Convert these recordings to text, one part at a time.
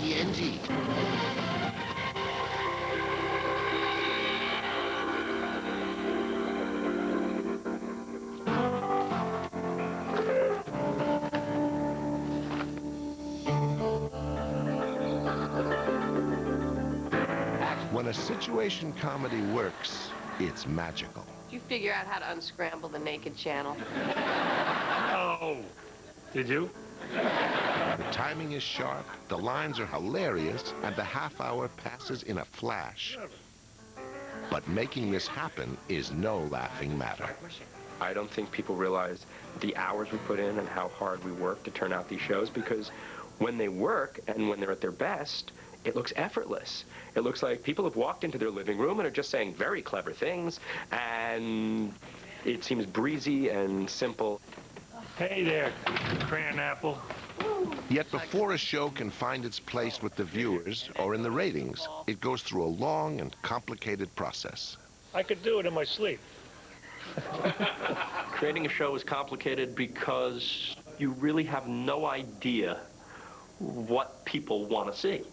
TNT. When a situation comedy works, it's magical. Did you figure out how to unscramble the naked channel? Oh, did you? The timing is sharp, the lines are hilarious, and the half hour passes in a flash. But making this happen is no laughing matter. I don't think people realize the hours we put in and how hard we work to turn out these shows, because when they work and when they're at their best, it looks effortless. It looks like people have walked into their living room and are just saying very clever things, and it seems breezy and simple. Hey there, crayon apple. Yet before a show can find its place with the viewers or in the ratings, it goes through a long and complicated process. I could do it in my sleep. Creating a show is complicated because you really have no idea what people want to see.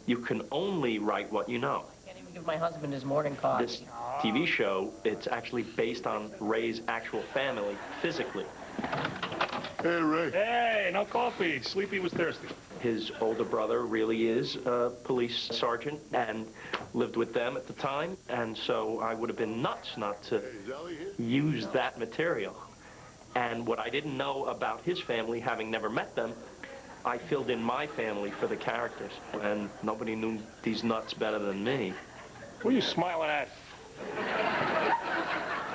You can only write what you know. I can't even give my husband his morning coffee. This TV show, it's actually based on Ray's actual family, physically. Hey, Ray. Hey, no coffee. Sleepy was thirsty. His older brother really is a police sergeant and lived with them at the time, and so I would have been nuts not to use that material. And what I didn't know about his family, having never met them, I filled in my family for the characters, and nobody knew these nuts better than me. What are you smiling at?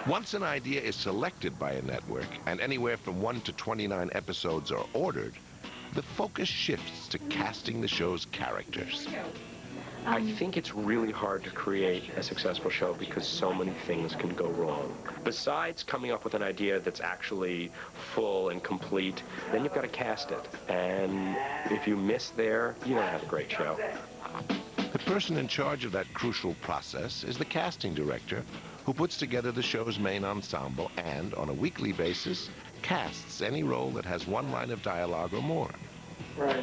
Once an idea is selected by a network, and anywhere from 1 to 29 episodes are ordered, the focus shifts to casting the show's characters. I think it's really hard to create a successful show because so many things can go wrong. Besides coming up with an idea that's actually full and complete, then you've got to cast it. And if you miss there, you don't have a great show. The person in charge of that crucial process is the casting director, who puts together the show's main ensemble and, on a weekly basis, casts any role that has one line of dialogue or more. Right.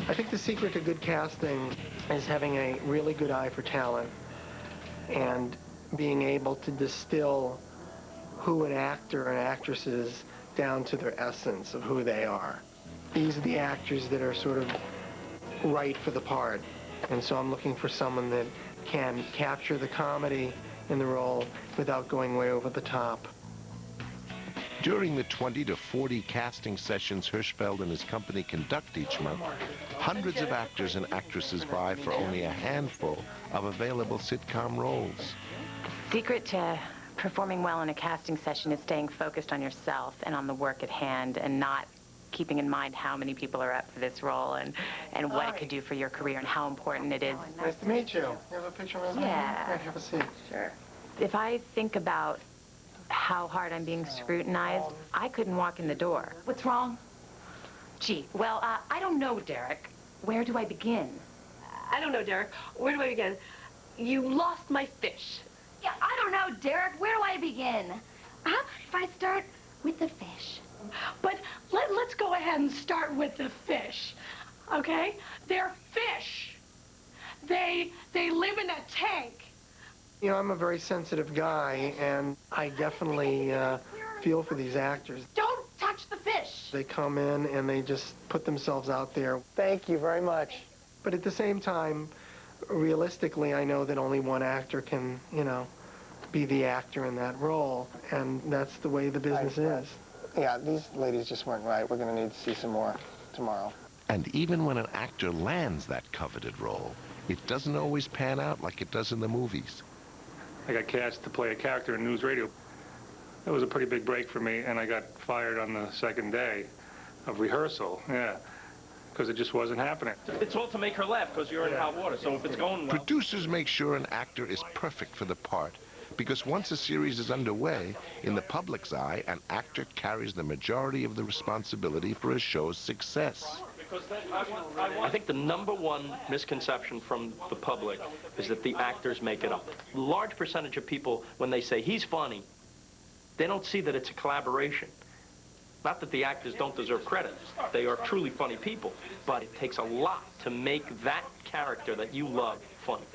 I think the secret to good casting is having a really good eye for talent and being able to distill who an actor and actress is down to their essence of who they are. These are the actors that are sort of right for the part. And so I'm looking for someone that can capture the comedy in the role without going way over the top. During the 20 to 40 casting sessions Hirschfeld and his company conduct each month, hundreds of actors and actresses vie for only a handful of available sitcom roles. Secret to performing well in a casting session is staying focused on yourself and on the work at hand, and not keeping in mind how many people are up for this role and what it could do for your career and how important it is. Nice to meet you. You have a picture of me? Yeah. Here, have a seat. Sure. If I think about how hard I'm being scrutinized, I couldn't walk in the door. What's wrong? Gee, well, I don't know, Derek. Where do I begin? I don't know, Derek. Where do I begin? You lost my fish. Yeah, I don't know, Derek. Where do I begin? How about if I start with the fish? But let's go ahead and start with the fish, okay? They're fish. They live in a tank. You know, I'm a very sensitive guy, and I definitely feel for these actors. Don't touch the fish. They come in and they just put themselves out there. Thank you very much. But at the same time, realistically, I know that only one actor can, you know, be the actor in that role, and that's the way the business is. Yeah, these ladies just weren't right. We're going to need to see some more tomorrow. And even when an actor lands that coveted role, it doesn't always pan out like it does in the movies. I got cast to play a character in news radio. It was a pretty big break for me, and I got fired on the second day of rehearsal, yeah, because it just wasn't happening. It's all to make her laugh because you're in hot water, so if it's going well... Producers make sure an actor is perfect for the part, because once a series is underway, in the public's eye, an actor carries the majority of the responsibility for a show's success. I think the #1 misconception from the public is that the actors make it up. A large percentage of people, when they say, he's funny, they don't see that it's a collaboration. Not that the actors don't deserve credit. They are truly funny people. But it takes a lot to make that character that you love funny.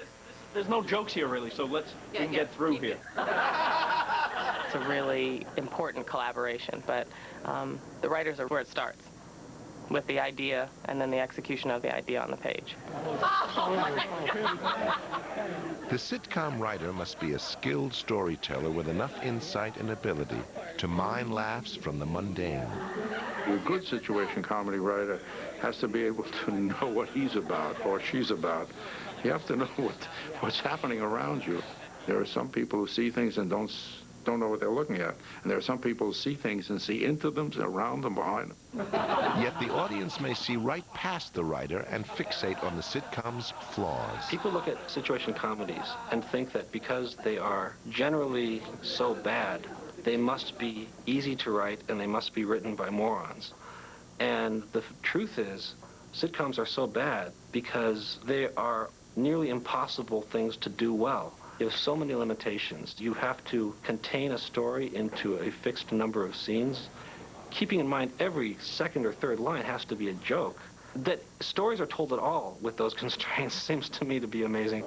There's no jokes here, really, so we can get through here. It's a really important collaboration, but the writers are where it starts, with the idea and then the execution of the idea on the page. The sitcom writer must be a skilled storyteller with enough insight and ability to mine laughs from the mundane. A good situation comedy writer has to be able to know what he's about or she's about. You have to know what's happening around you. There are some people who see things and don't know what they're looking at. And there are some people who see things and see into them, around them, behind them. Yet the audience may see right past the writer and fixate on the sitcom's flaws. People look at situation comedies and think that because they are generally so bad, they must be easy to write and they must be written by morons. And the truth is, sitcoms are so bad because they are nearly impossible things to do well. You have so many limitations. You have to contain a story into a fixed number of scenes. Keeping in mind every second or third line has to be a joke. That stories are told at all with those constraints seems to me to be amazing.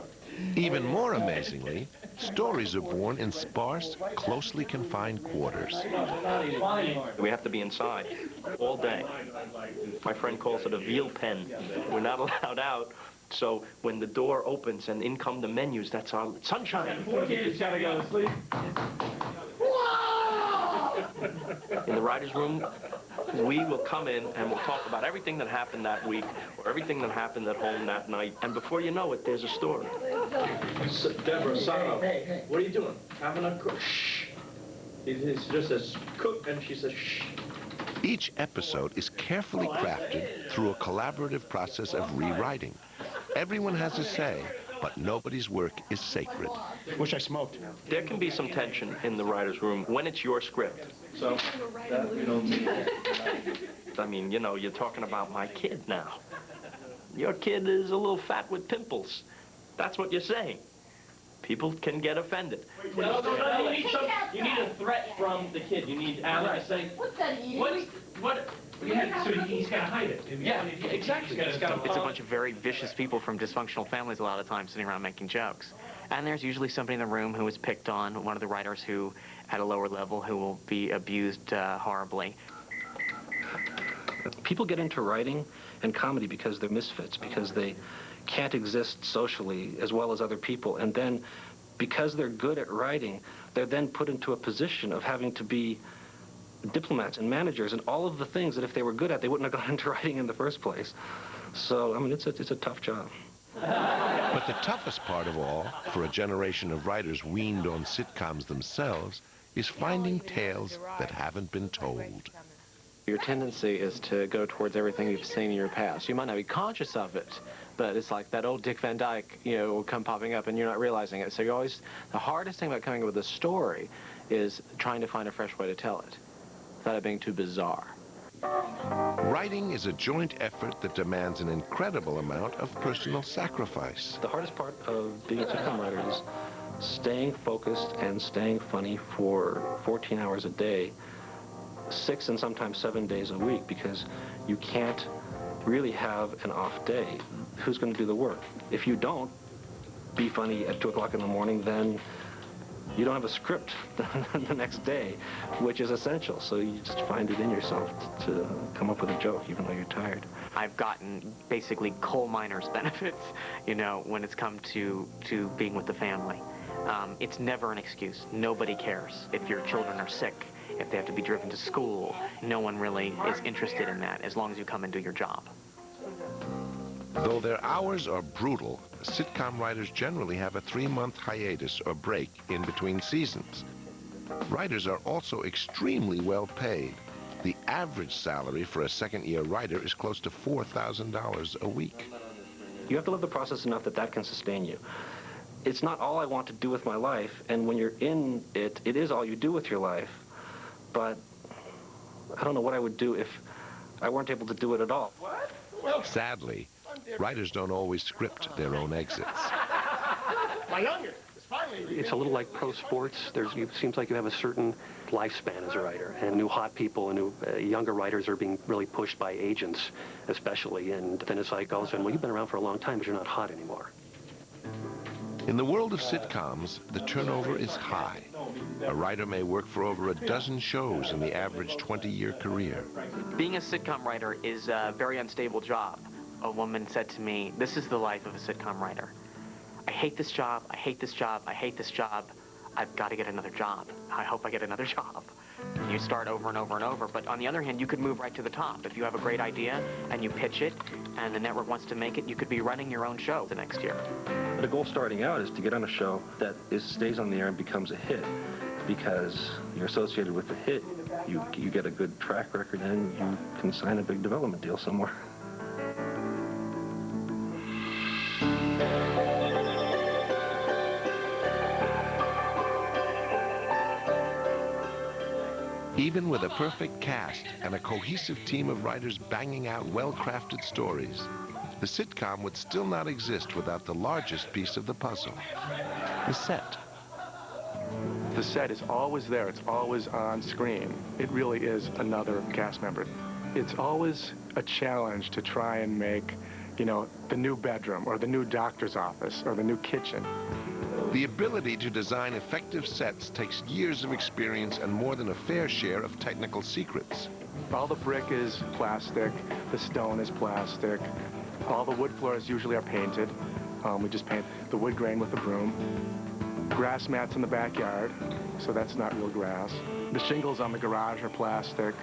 Even more amazingly, stories are born in sparse, closely confined quarters. We have to be inside all day. My friend calls it a veal pen. We're not allowed out. So when the door opens and in come the menus, that's our sunshine. Kids gotta go to sleep. In the writer's room, we will come in and we'll talk about everything that happened that week or everything that happened at home that night. And before you know it, there's a story. Deborah, Sano, what are you doing? Having a cook. Shh. He just says cook, and she says shh. Each episode is carefully crafted through a collaborative process of rewriting. Everyone has a say, but nobody's work is sacred. Wish I smoked. There can be some tension in the writer's room when it's your script. So, I mean, you know, you're talking about my kid now. Your kid is a little fat with pimples. That's what you're saying. People can get offended. No, you need a threat from the kid. You need Alan to say, what's that? What? Yeah, so he's got to hide it. Yeah, exactly. It's a bunch of very vicious people from dysfunctional families a lot of times sitting around making jokes. And there's usually somebody in the room who is picked on, one of the writers who, at a lower level, who will be abused horribly. People get into writing and comedy because they're misfits, because they can't exist socially as well as other people. And then, because they're good at writing, they're then put into a position of having to be diplomats and managers and all of the things that if they were good at, they wouldn't have gone into writing in the first place. So, I mean, it's a tough job. But the toughest part of all, for a generation of writers weaned on sitcoms themselves, is finding tales that haven't been told. Your tendency is to go towards everything you've seen in your past. You might not be conscious of it, but it's like that old Dick Van Dyke, you know, will come popping up and you're not realizing it. So you're always, the hardest thing about coming up with a story is trying to find a fresh way to tell it, without it being too bizarre. Writing is a joint effort that demands an incredible amount of personal sacrifice. The hardest part of being a sitcom writer is staying focused and staying funny for 14 hours a day, 6 and sometimes 7 days a week, because you can't really have an off day. Who's going to do the work? If you don't be funny at 2 o'clock in the morning, then you don't have a script the next day, which is essential. So you just find it in yourself to come up with a joke, even though you're tired. I've gotten basically coal miner's benefits, you know, when it's come to being with the family. It's never an excuse. Nobody cares if your children are sick, if they have to be driven to school. No one really is interested in that as long as you come and do your job. Though their hours are brutal, sitcom writers generally have a 3-month hiatus or break in between seasons. Writers are also extremely well paid. The average salary for a second-year writer is close to $4,000 a week. You have to live the process enough that that can sustain you. It's not all I want to do with my life, and when you're in it, it is all you do with your life. But I don't know what I would do if I weren't able to do it at all. Sadly, writers don't always script their own exits. My youngest. It's a little like pro sports. It seems like you have a certain lifespan as a writer, and new hot people and new younger writers are being really pushed by agents, especially. And then it's like all of a sudden, well, you've been around for a long time, but you're not hot anymore. In the world of sitcoms, the turnover is high. A writer may work for over a dozen shows in the average 20-year career. Being a sitcom writer is a very unstable job. A woman said to me, "This is the life of a sitcom writer. I hate this job, I hate this job, I hate this job. I've got to get another job. I hope I get another job." You start over and over and over, but on the other hand, you could move right to the top. If you have a great idea and you pitch it and the network wants to make it, you could be running your own show the next year. The goal starting out is to get on a show that stays on the air and becomes a hit, because you're associated with the hit. You get a good track record and you can sign a big development deal somewhere. Even with a perfect cast and a cohesive team of writers banging out well-crafted stories, the sitcom would still not exist without the largest piece of the puzzle, the set. The set is always there. It's always on screen. It really is another cast member. It's always a challenge to try and make, the new bedroom or the new doctor's office or the new kitchen. The ability to design effective sets takes years of experience and more than a fair share of technical secrets. All the brick is plastic, the stone is plastic, all the wood floors usually are painted. We just paint the wood grain with a broom. Grass mats in the backyard, so that's not real grass. The shingles on the garage are plastic.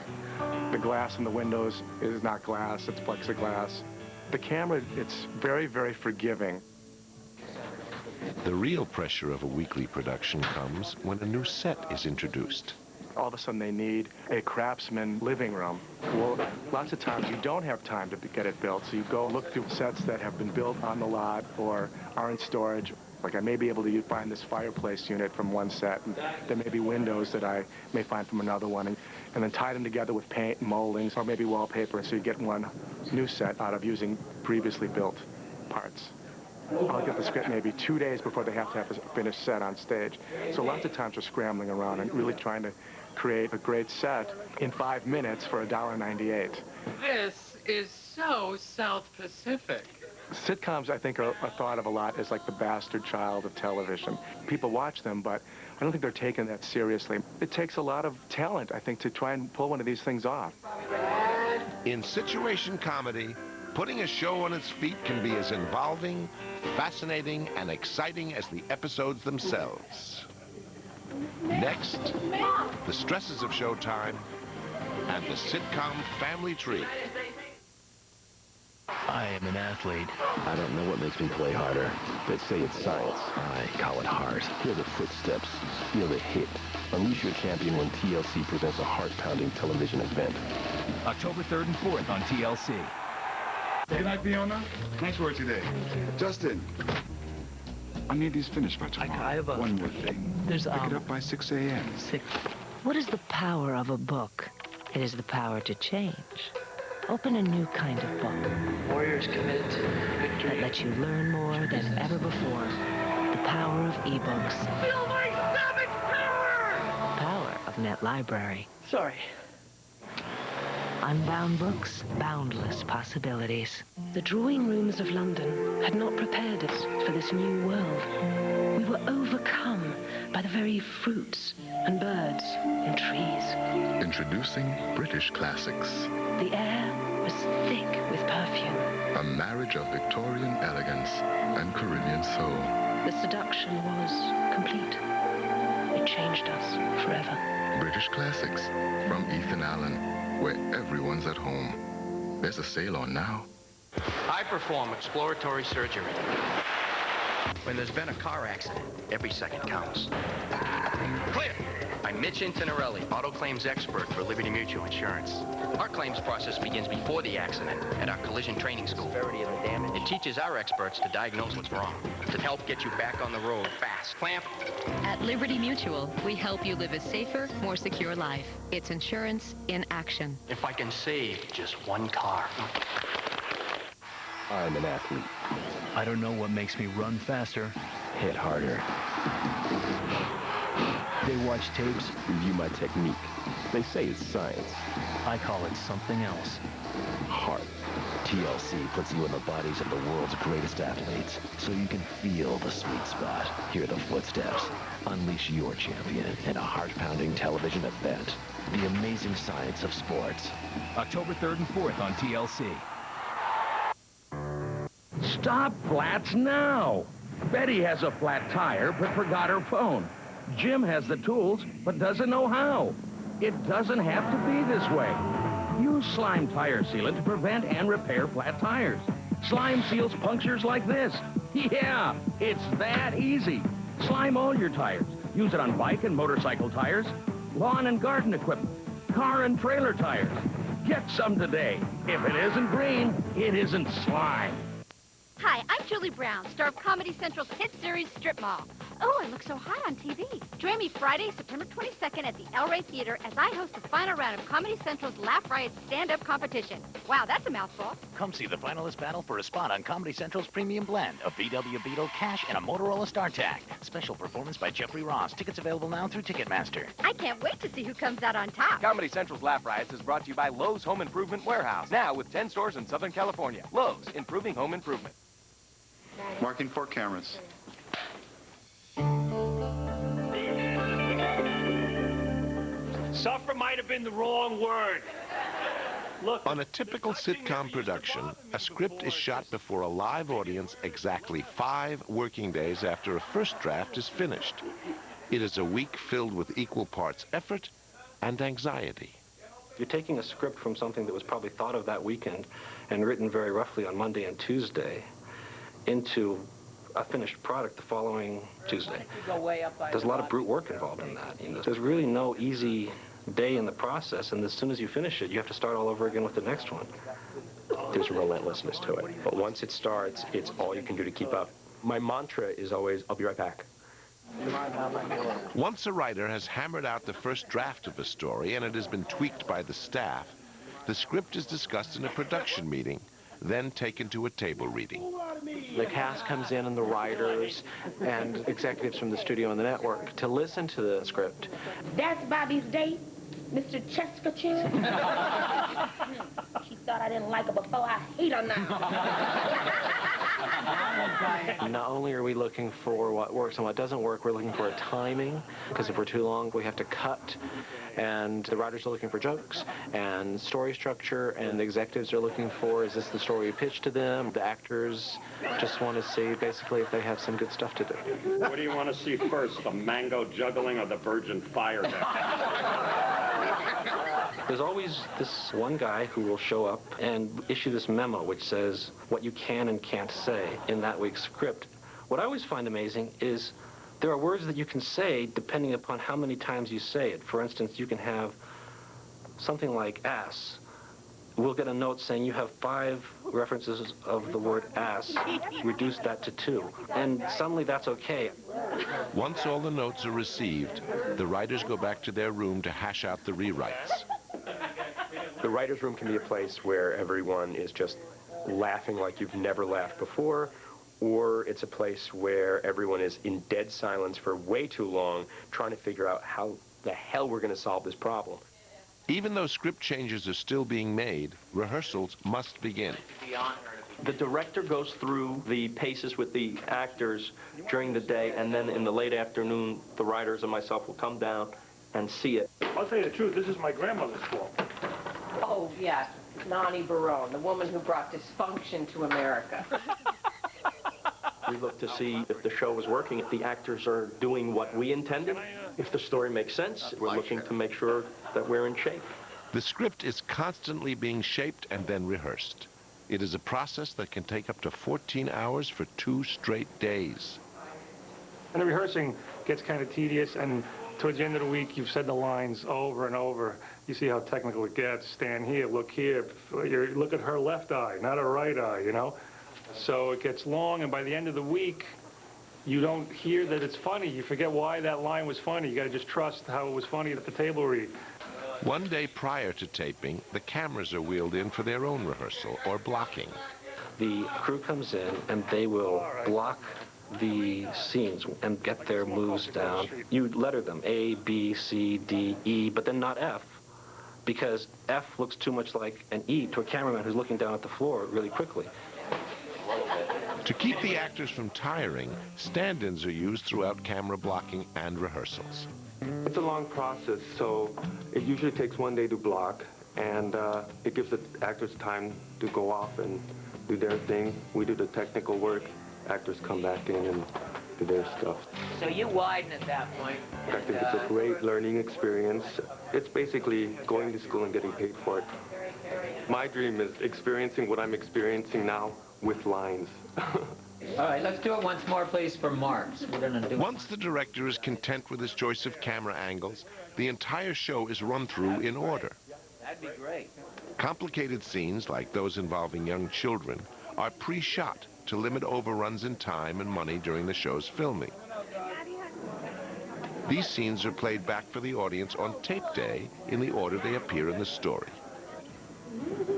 The glass in the windows is not glass, it's plexiglass. The camera, it's very, very forgiving. The real pressure of a weekly production comes when a new set is introduced. All of a sudden they need a craftsman living room. Well, lots of times you don't have time to get it built, so you go look through sets that have been built on the lot or are in storage. Like I may be able to find this fireplace unit from one set, and there may be windows that I may find from another one, and then tie them together with paint and moldings or maybe wallpaper, so you get one new set out of using previously built parts. I'll get the script maybe 2 days before they have to have a finished set on stage. So lots of times we're scrambling around and really trying to create a great set in 5 minutes for $1.98. This is so South Pacific. Sitcoms, I think, are thought of a lot as like the bastard child of television. People watch them, but I don't think they're taken that seriously. It takes a lot of talent, I think, to try and pull one of these things off. In situation comedy, putting a show on its feet can be as involving, fascinating, and exciting as the episodes themselves. Next, the stresses of showtime and the sitcom family tree. I am an athlete. I don't know what makes me play harder. They say it's science. I call it heart. Hear the footsteps. Feel the hit. Unleash your champion when TLC presents a heart-pounding television event. October 3rd and 4th on TLC. Good night, Fiona. Nice work today. Justin, I need these finished by tomorrow. I have one more thing. There's Pick it up by 6 a.m. 6. What is the power of a book? It is the power to change. Open a new kind of book. Warriors committed to victory. That lets you learn more than ever before. The power of ebooks. Feel my stomach power! Power of Net Library. Sorry. Unbound books, boundless possibilities. The drawing rooms of London had not prepared us for this new world. We were overcome by the very fruits and birds and trees. Introducing British Classics. The air was thick with perfume. A marriage of Victorian elegance and Caribbean soul. The seduction was complete. It changed us forever. British Classics from Ethan Allen, where everyone's at home. There's a sale on now. I perform exploratory surgery. When there's been a car accident, every second counts. Clear! I'm Mitch Intinarelli, auto claims expert for Liberty Mutual Insurance. Our claims process begins before the accident at our collision training school. It teaches our experts to diagnose what's wrong, to help get you back on the road fast. Clamp. At Liberty Mutual, we help you live a safer, more secure life. It's insurance in action. If I can save just one car. I'm an athlete. I don't know what makes me run faster. Hit harder. They watch tapes, review my technique. They say it's science. I call it something else. Heart. TLC puts you in the bodies of the world's greatest athletes, so you can feel the sweet spot, hear the footsteps, unleash your champion in a heart-pounding television event. The amazing science of sports. October 3rd and 4th on TLC. Stop flats now! Betty has a flat tire but forgot her phone. Jim has the tools but doesn't know how. It doesn't have to be this way. Use Slime Tire Sealant to prevent and repair flat tires. Slime seals punctures like this. Yeah, it's that easy. Slime all your tires. Use it on bike and motorcycle tires, lawn and garden equipment, car and trailer tires. Get some today. If it isn't green, it isn't slime. Hi, I'm Julie Brown, star of Comedy Central's hit series Strip Mall. Oh, I look so hot on TV. Join me Friday, September 22nd at the El Rey Theater as I host the final round of Comedy Central's Laugh Riot stand-up competition. Wow, that's a mouthful. Come see the finalists battle for a spot on Comedy Central's premium blend of VW Beetle, Cash, and a Motorola StarTAC. Special performance by Jeffrey Ross. Tickets available now through Ticketmaster. I can't wait to see who comes out on top. Comedy Central's Laugh Riots is brought to you by Lowe's Home Improvement Warehouse. Now with 10 stores in Southern California. Lowe's, improving home improvement. Marking 4 cameras. Suffer might have been the wrong word. Look, on a typical sitcom production, a script is shot before a live audience exactly 5 working days after a first draft is finished. It is a week filled with equal parts effort and anxiety. You're taking a script from something that was probably thought of that weekend and written very roughly on Monday and Tuesday into a finished product the following Tuesday. There's a lot of brute work involved in that. You know, there's really no easy day in the process, and as soon as you finish it, you have to start all over again with the next one. There's relentlessness to it. But once it starts, it's all you can do to keep up. My mantra is always, I'll be right back. Once a writer has hammered out the first draft of a story and it has been tweaked by the staff, the script is discussed in a production meeting, then taken to a table reading. The cast comes in and the writers and executives from the studio and the network to listen to the script. That's Bobby's date, Mr. Cheskachu. She thought I didn't like her before. I hate her now. Not only are we looking for what works and what doesn't work, we're looking for a timing, because if we're too long, we have to cut. And the writers are looking for jokes and story structure, and the executives are looking for, is this the story you pitched to them? The actors just want to see, basically, if they have some good stuff to do. What do you want to see first, the mango juggling or the virgin fire There's always this one guy who will show up and issue this memo which says what you can and can't say in that week's script. What I always find amazing is there are words that you can say depending upon how many times you say it. For instance, you can have something like ass. We'll get a note saying you have 5 references of the word ass. Reduce that to 2. And suddenly that's okay. Once all the notes are received, the writers go back to their room to hash out the rewrites. The writer's room can be a place where everyone is just laughing like you've never laughed before, or it's a place where everyone is in dead silence for way too long trying to figure out how the hell we're going to solve this problem. Even though script changes are still being made, rehearsals must begin. The director goes through the paces with the actors during the day, and then in the late afternoon, the writers and myself will come down and see it. I'll tell you the truth, this is my grandmother's fault. Oh, yeah, Nani Barone, the woman who brought dysfunction to America. We look to see if the show is working, if the actors are doing what we intended, if the story makes sense. We're looking to make sure that we're in shape. The script is constantly being shaped and then rehearsed. It is a process that can take up to 14 hours for 2 straight days. And the rehearsing gets kind of tedious, and towards the end of the week, you've said the lines over and over. You see how technical it gets. Stand here, look here. Look at her left eye, not her right eye, you know? So it gets long, and by the end of the week, you don't hear that it's funny. You forget why that line was funny. You got to just trust how it was funny at the table read. One day prior to taping, the cameras are wheeled in for their own rehearsal or blocking. The crew comes in and they will block the scenes and get their moves down, you letter them A, B, C, D, E, but then not F, because F looks too much like an E to a cameraman who's looking down at the floor really quickly. To keep the actors from tiring, stand-ins are used throughout camera blocking and rehearsals. It's a long process, so it usually takes 1 day to block, and it gives the actors time to go off and do their thing. We do the technical work. Actors come back in and do their stuff. So you widen at that point. I think it's a great learning experience. It's basically going to school and getting paid for it. My dream is experiencing what I'm experiencing now with lines. All right, let's do it once more, please, for marks. We're gonna do. Once the director is content with his choice of camera angles, the entire show is run through in order. That'd be great. Complicated scenes, like those involving young children, are pre-shot to limit overruns in time and money during the show's filming. These scenes are played back for the audience on tape day in the order they appear in the story.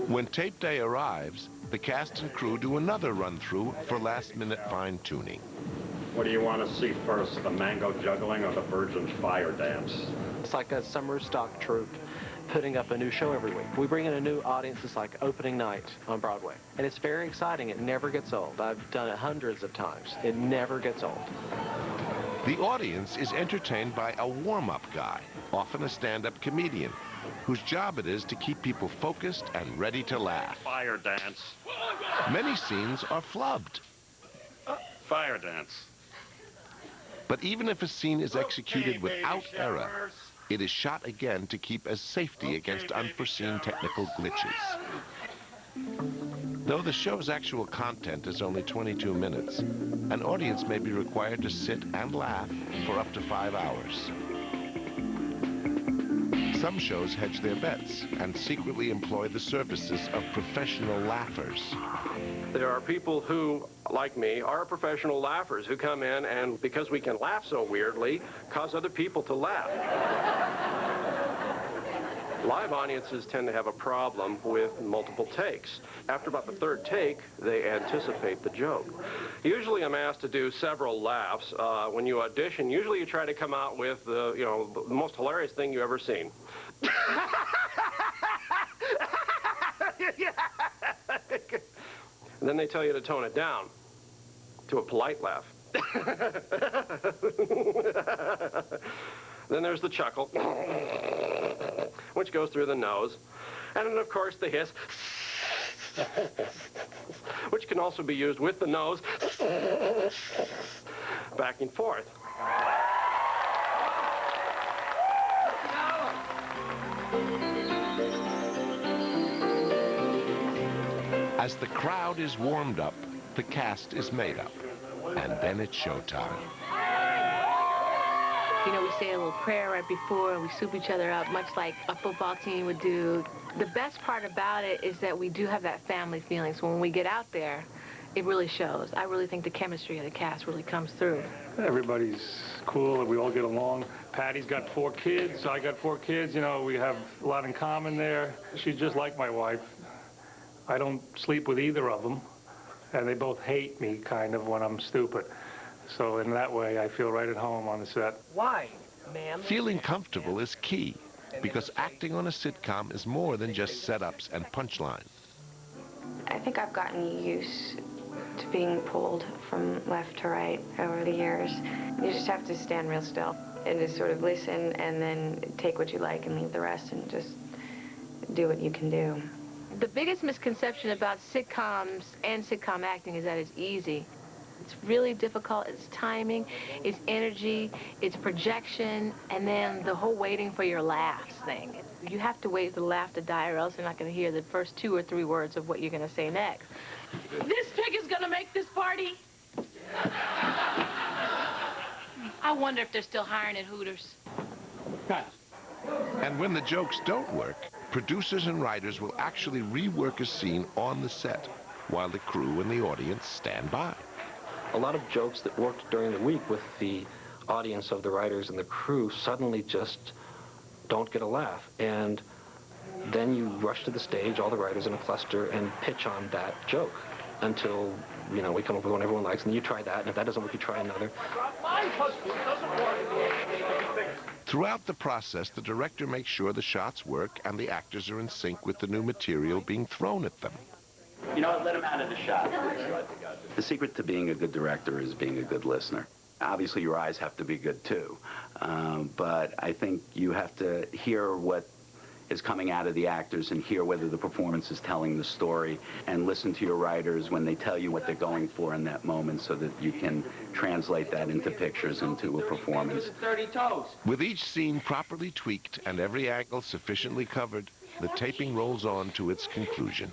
When tape day arrives, the cast and crew do another run-through for last-minute fine-tuning. What do you want to see first, the mango juggling or the Virgin's fire dance? It's like a summer stock troupe putting up a new show every week. We bring in a new audience. It's like opening night on Broadway. And it's very exciting. It never gets old. I've done it hundreds of times. It never gets old. The audience is entertained by a warm-up guy, often a stand-up comedian, whose job it is to keep people focused and ready to laugh. Fire dance. Many scenes are flubbed. Fire dance. But even if a scene is executed without error, it is shot again to keep as safety against unforeseen technical glitches. Though the show's actual content is only 22 minutes, an audience may be required to sit and laugh for up to 5 hours. Some shows hedge their bets and secretly employ the services of professional laughers. There are people who, like me, are professional laughers who come in and, because we can laugh so weirdly, cause other people to laugh. Live audiences tend to have a problem with multiple takes. After about the third take, they anticipate the joke. Usually I'm asked to do several laughs. When you audition, usually you try to come out with the most hilarious thing you've ever seen. And then they tell you to tone it down to a polite laugh. Then there's the chuckle, which goes through the nose. And then, of course, the hiss, which can also be used with the nose, back and forth. As the crowd is warmed up, the cast is made up, and then it's showtime. You know, we say a little prayer right before, and we soup each other up, much like a football team would do. The best part about it is that we do have that family feeling, so when we get out there, it really shows. I really think the chemistry of the cast really comes through. Everybody's cool, and we all get along. Patty's got 4 kids, I got 4 kids. You know, we have a lot in common there. She's just like my wife. I don't sleep with either of them, and they both hate me, kind of, when I'm stupid. So in that way, I feel right at home on the set. Why, ma'am? Feeling comfortable is key, because acting on a sitcom is more than just setups and punchlines. I think I've gotten used to being pulled from left to right over the years. You just have to stand real still and just sort of listen and then take what you like and leave the rest and just do what you can do. The biggest misconception about sitcoms and sitcom acting is that it's easy. It's really difficult. It's timing, it's energy, it's projection, and then the whole waiting for your laughs thing. You have to wait for the laugh to die, or else you're not going to hear the first 2 or 3 words of what you're going to say next. This pig is gonna make this party. I wonder if they're still hiring at Hooters. And when the jokes don't work, producers and writers will actually rework a scene on the set, while the crew and the audience stand by. A lot of jokes that worked during the week with the audience of the writers and the crew suddenly just don't get a laugh. And then you rush to the stage, all the writers in a cluster, and pitch on that joke. until, you know, we come up with one everyone likes, and you try that, and if that doesn't work, you try another. Throughout the process, the director makes sure the shots work and the actors are in sync with the new material being thrown at them. You know what? Let him out of the shot. The secret to being a good director is being a good listener. Obviously, your eyes have to be good, too. But I think you have to hear what is coming out of the actors and hear whether the performance is telling the story, and listen to your writers when they tell you what they're going for in that moment so that you can translate that into pictures, into a performance. With each scene properly tweaked and every angle sufficiently covered, the taping rolls on to its conclusion.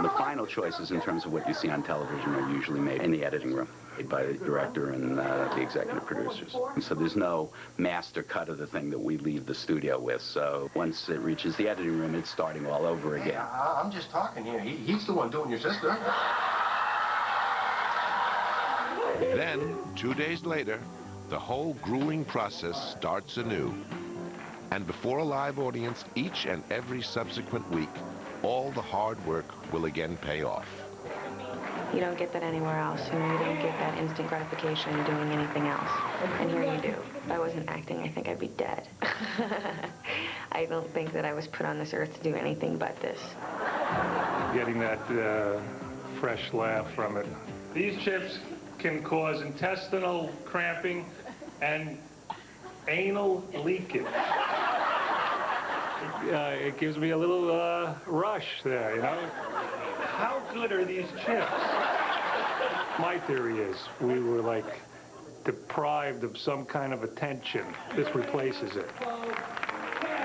The final choices in terms of what you see on television are usually made in the editing room, made by the director and the executive producers. And so there's no master cut of the thing that we leave the studio with. So once it reaches the editing room, it's starting all over again. I'm just talking here. He's the one doing your sister. Then, 2 days later, the whole grueling process starts anew. And before a live audience, each and every subsequent week, all the hard work will again pay off. You don't get that anywhere else. You know, you don't get that instant gratification doing anything else. And here you do. If I wasn't acting, I think I'd be dead. I don't think that I was put on this earth to do anything but this. Getting that fresh laugh from it. These chips can cause intestinal cramping and anal leakage. It gives me a little rush there, you know? How good are these chips? My theory is we were, like, deprived of some kind of attention. This replaces it.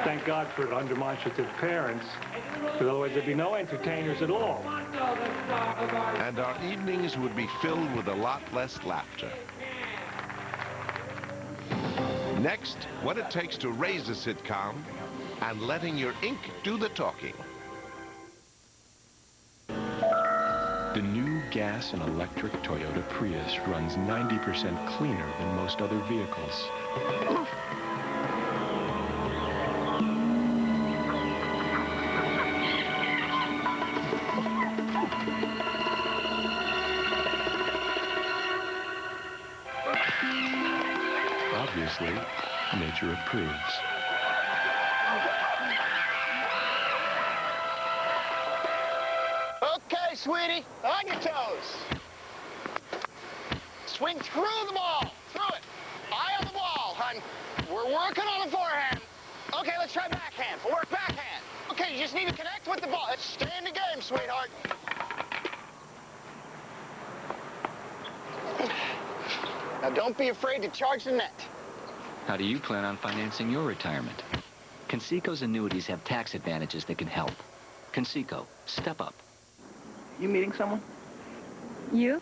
Thank God for undemonstrative parents, because otherwise there'd be no entertainers at all. And our evenings would be filled with a lot less laughter. Next, what it takes to raise a sitcom and letting your ink do the talking. The new gas and electric Toyota Prius runs 90% cleaner than most other vehicles. Obviously, nature approves. Okay, sweetie, on your toes. Swing through the ball, through it. Eye on the ball, hon. We're working on the forehand. Okay, let's try backhand. We'll work backhand. Okay, you just need to connect with the ball. Let's stay in the game, sweetheart. Now, don't be afraid to charge the net. How do you plan on financing your retirement? Conseco's annuities have tax advantages that can help. Conseco, step up. You meeting someone? You?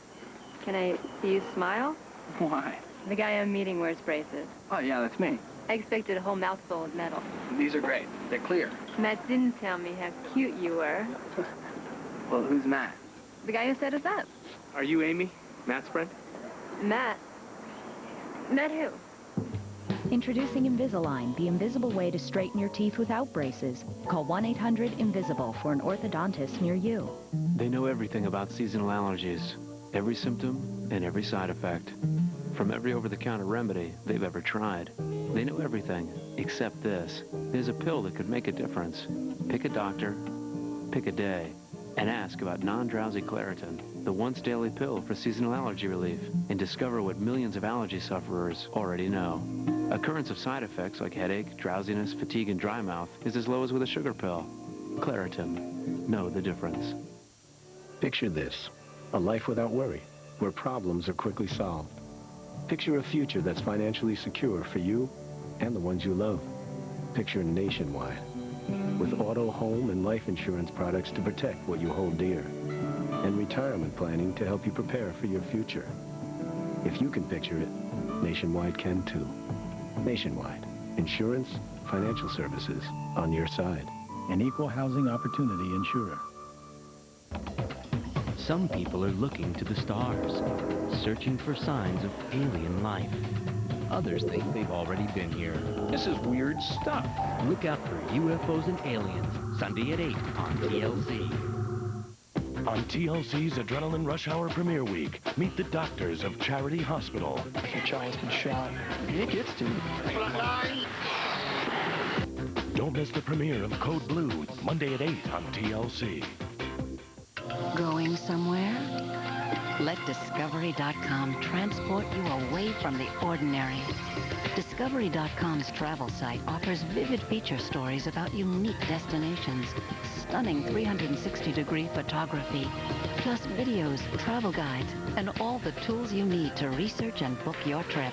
Can I see you smile? Why? The guy I'm meeting wears braces. Oh, yeah, that's me. I expected a whole mouthful of metal. These are great. They're clear. Matt didn't tell me how cute you were. Well, who's Matt? The guy who set us up. Are you Amy? Matt's friend? Matt? Matt who? Introducing Invisalign, the invisible way to straighten your teeth without braces. Call 1-800-INVISIBLE for an orthodontist near you. They know everything about seasonal allergies, every symptom and every side effect. From every over-the-counter remedy they've ever tried. They know everything except this. There's a pill that could make a difference. Pick a doctor, pick a day, and ask about non-drowsy Claritin, the once-daily pill for seasonal allergy relief, and discover what millions of allergy sufferers already know. Occurrence of side effects like headache, drowsiness, fatigue, and dry mouth is as low as with a sugar pill. Claritin. Know the difference. Picture this, a life without worry, where problems are quickly solved. Picture a future that's financially secure for you and the ones you love. Picture Nationwide, with auto, home, and life insurance products to protect what you hold dear, and retirement planning to help you prepare for your future. If you can picture it, Nationwide can too. Nationwide, insurance, financial services on your side. An equal housing opportunity insurer. Some people are looking to the stars, searching for signs of alien life. Others think they've already been here. This is weird stuff. Look out for UFOs and Aliens, Sunday at 8 on TLC. On TLC's Adrenaline Rush Hour Premiere Week, meet the doctors of Charity Hospital. Your child's been shot. It gets to you. Don't miss the premiere of Code Blue, Monday at 8 on TLC. Going somewhere? Let Discovery.com transport you away from the ordinary. Discovery.com's travel site offers vivid feature stories about unique destinations, stunning 360-degree photography, plus videos, travel guides, and all the tools you need to research and book your trip.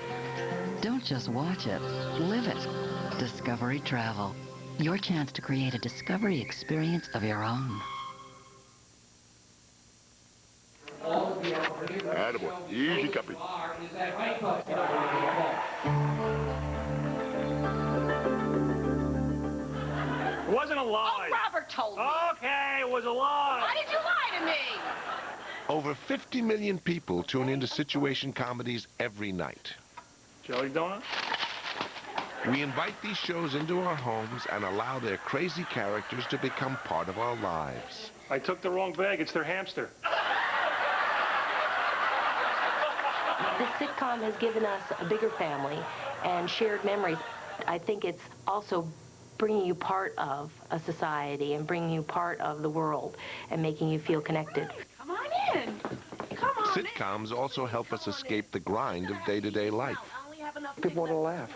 Don't just watch it, live it. Discovery Travel. Your chance to create a Discovery experience of your own. Attaboy. Easy copy. It wasn't a lie. Oh, Robert told me. Okay, it was a lie. Why did you lie to me? Over 50 million people tune into situation comedies every night. Jelly donut? We invite these shows into our homes and allow their crazy characters to become part of our lives. I took the wrong bag. It's their hamster. This sitcom has given us a bigger family and shared memories. I think it's also bringing you part of a society and bringing you part of the world and making you feel connected. Come on in. Come on Sitcoms also help us escape the grind of day-to-day life. People want to laugh.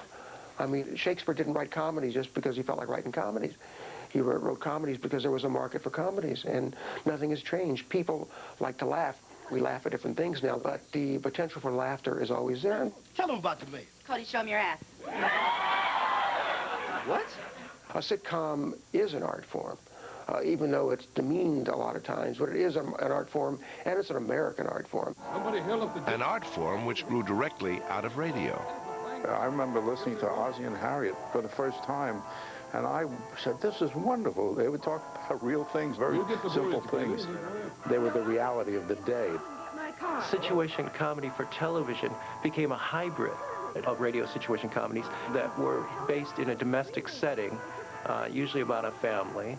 I mean, Shakespeare didn't write comedies just because he felt like writing comedies. He wrote comedies because there was a market for comedies, and nothing has changed. People like to laugh. We laugh at different things now, but the potential for laughter is always there. Tell them about the mayor. Cody, show him your ass. What? A sitcom is an art form, even though it's demeaned a lot of times, but it is an art form, and it's an American art form. An art form which grew directly out of radio. I remember listening to Ozzie and Harriet for the first time, and I said, this is wonderful. They would talk about real things, very simple things. They were the reality of the day. Situation comedy for television became a hybrid of radio situation comedies that were based in a domestic setting, usually about a family.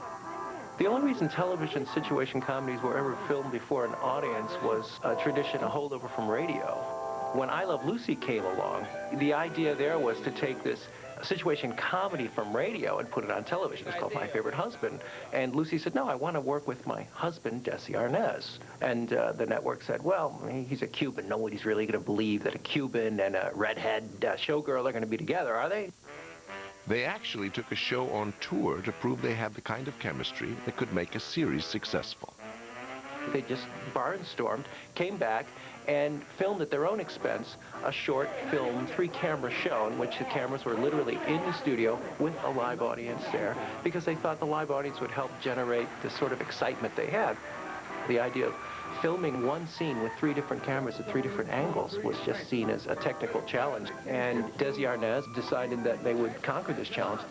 The only reason television situation comedies were ever filmed before an audience was a tradition, a holdover from radio. When I Love Lucy came along, the idea there was to take this situation comedy from radio and put it on television. It's called My Favorite Husband. And Lucy said, no, I want to work with my husband, Desi Arnaz. And the network said, well, he's a Cuban. Nobody's really going to believe that a Cuban and a redhead showgirl are going to be together, are they? They actually took a show on tour to prove they had the kind of chemistry that could make a series successful. They just barnstormed, came back, and filmed at their own expense a short film 3-camera show in which the cameras were literally in the studio with a live audience there because they thought the live audience would help generate the sort of excitement they had. The idea of filming one scene with 3 different cameras at 3 different angles was just seen as a technical challenge, and Desi Arnaz decided that they would conquer this challenge.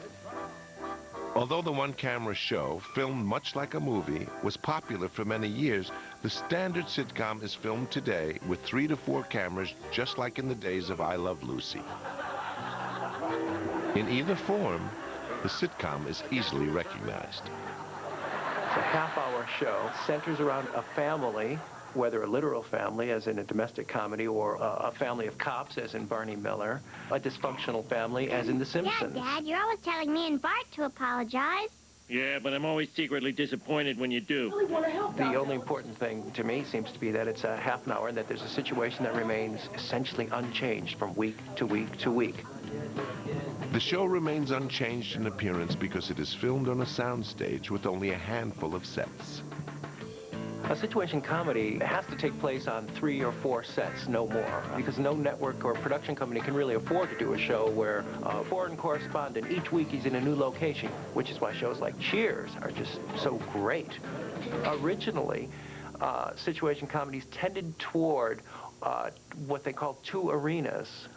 Although the one-camera show, filmed much like a movie, was popular for many years, the standard sitcom is filmed today with 3 to 4 cameras, just like in the days of I Love Lucy. In either form, the sitcom is easily recognized. It's a half-hour show, centers around a family, whether a literal family, as in a domestic comedy, or a family of cops, as in Barney Miller, a dysfunctional family, as in The Simpsons. Yeah, Dad, you're always telling me and Bart to apologize. Yeah, but I'm always secretly disappointed when you do. The only important thing to me seems to be that it's a half an hour and that there's a situation that remains essentially unchanged from week to week to week. The show remains unchanged in appearance because it is filmed on a soundstage with only a handful of sets. A situation comedy has to take place on 3 or 4 sets, no more, because no network or production company can really afford to do a show where a foreign correspondent each week is in a new location, which is why shows like Cheers are just so great. Originally, situation comedies tended toward what they call 2 arenas.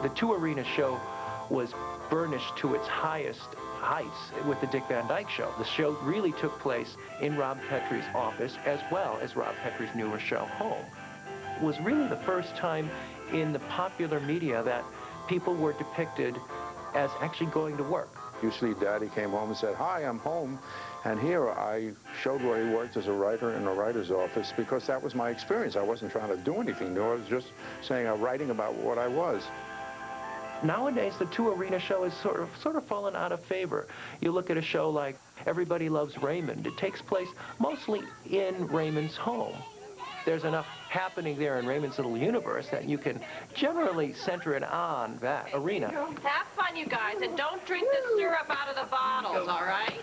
The 2 arena show was burnished to its highest heights with the Dick Van Dyke Show. The show really took place in Rob Petrie's office as well as Rob Petrie's newer show, Home. It was really the first time in the popular media that people were depicted as actually going to work. Usually Daddy came home and said, "Hi, I'm home." And here I showed where he worked as a writer in a writer's office because that was my experience. I wasn't trying to do anything new. I was just saying, writing about what I was. Nowadays, the two-arena show is sort of fallen out of favor. You look at a show like Everybody Loves Raymond. It takes place mostly in Raymond's home. There's enough happening there in Raymond's little universe that you can generally center it on that arena. Have fun, you guys, and don't drink the syrup out of the bottles, all right?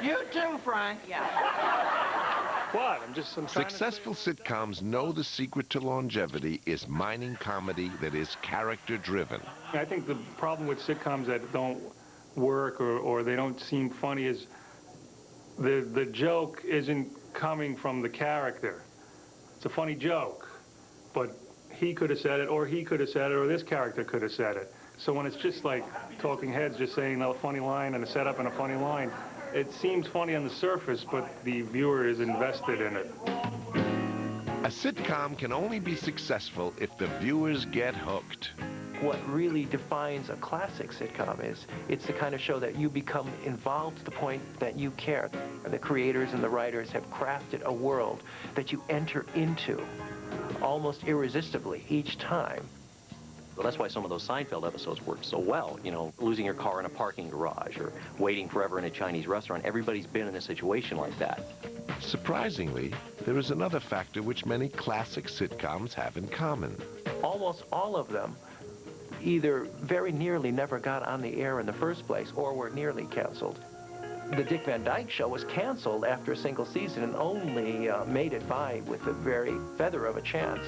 You too, Frank. Yeah. What? I'm trying Successful sitcoms know the secret to longevity is mining comedy that is character-driven. I think the problem with sitcoms that don't work or they don't seem funny is the joke isn't coming from the character. It's a funny joke, but he could have said it, or he could have said it, or this character could have said it. So when it's just like talking heads just saying a funny line and a setup and a funny line, it seems funny on the surface, but the viewer is invested in it. A sitcom can only be successful if the viewers get hooked. What really defines a classic sitcom is it's the kind of show that you become involved to the point that you care. The creators and the writers have crafted a world that you enter into almost irresistibly each time. Well, that's why some of those Seinfeld episodes work so well. You know, losing your car in a parking garage or waiting forever in a Chinese restaurant. Everybody's been in a situation like that. Surprisingly, there is another factor which many classic sitcoms have in common. Almost all of them either very nearly never got on the air in the first place or were nearly canceled. The Dick Van Dyke Show was canceled after a single season and only made it by with a very feather of a chance.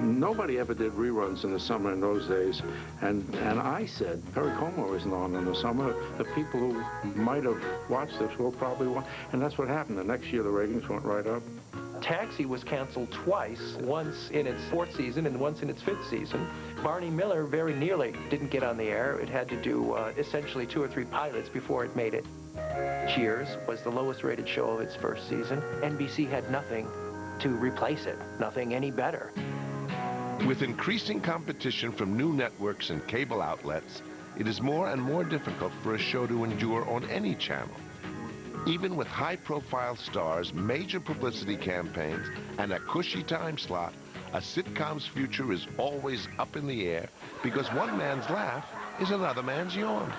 Nobody ever did reruns in the summer in those days, and I said, Perry Como isn't on in the summer. The people who might have watched this will probably watch, and that's what happened. The next year the ratings went right up. Taxi was canceled twice, once in its 4th season and once in its 5th season. Barney Miller very nearly didn't get on the air. It had to do essentially 2 or 3 pilots before it made it. Cheers was the lowest rated show of its first season. NBC had nothing to replace it, nothing any better. With increasing competition from new networks and cable outlets, it is more and more difficult for a show to endure on any channel. Even with high-profile stars, major publicity campaigns, and a cushy time slot, a sitcom's future is always up in the air because one man's laugh is another man's yawn.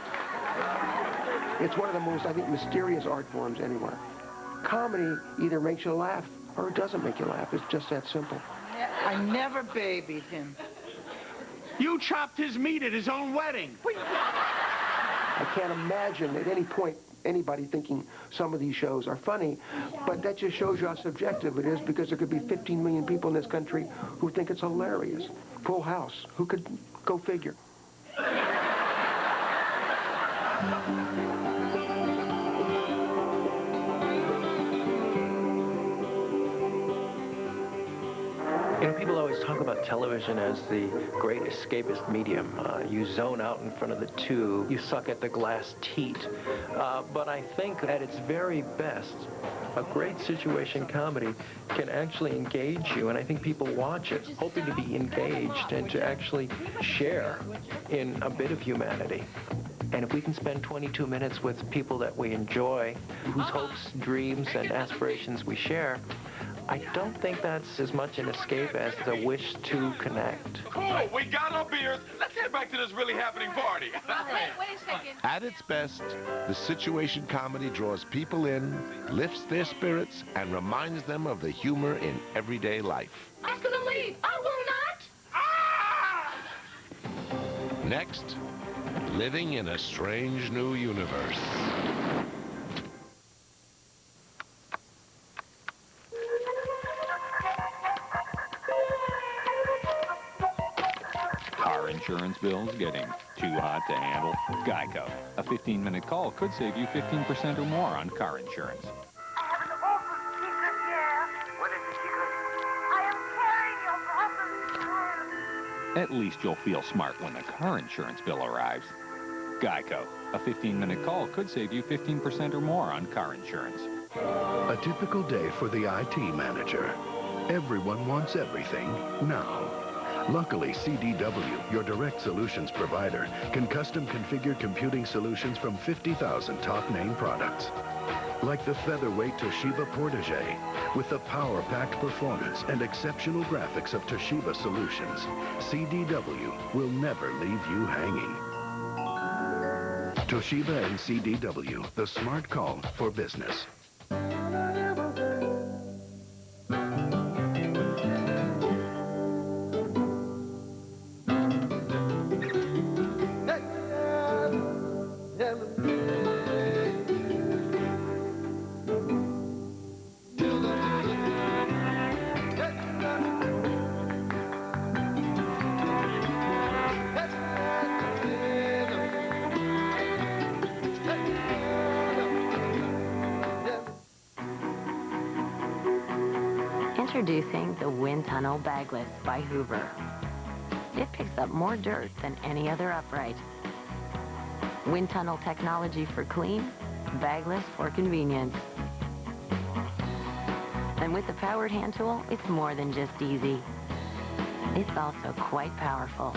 It's one of the most, I think, mysterious art forms anywhere. Comedy either makes you laugh or it doesn't make you laugh. It's just that simple. I never babied him. You chopped his meat at his own wedding. I can't imagine at any point anybody thinking some of these shows are funny, but that just shows you how subjective it is because there could be 15 million people in this country who think it's hilarious. Full House. Who could go figure? You know, people always talk about television as the great escapist medium. You zone out in front of the tube. You suck at the glass teat. But I think at its very best, a great situation comedy can actually engage you, and I think people watch it hoping to be engaged and to actually share in a bit of humanity. And if we can spend 22 minutes with people that we enjoy, whose hopes, dreams, and aspirations we share, I don't think that's as much an escape as the wish to connect. Cool, we got our beers. Let's head back to this really happening party. Wait a second. At its best, the situation comedy draws people in, lifts their spirits, and reminds them of the humor in everyday life. Ask her to leave. I will not. Next, living in a strange new universe. Car insurance bills getting too hot to handle? Geico. A 15-minute call could save you 15% or more on car insurance. At least you'll feel smart when the car insurance bill arrives. Geico. A 15-minute call could save you 15% or more on car insurance. A typical day for the IT manager. Everyone wants everything now. Luckily, CDW, your direct solutions provider, can custom configure computing solutions from 50,000 top-name products. Like the featherweight Toshiba Portage, with the power-packed performance and exceptional graphics of Toshiba solutions, CDW will never leave you hanging. Toshiba and CDW, the smart call for business. Introducing the Wind Tunnel Bagless by Hoover. It picks up more dirt than any other upright. Wind tunnel technology for clean, bagless for convenience. And with the powered hand tool, it's more than just easy. It's also quite powerful.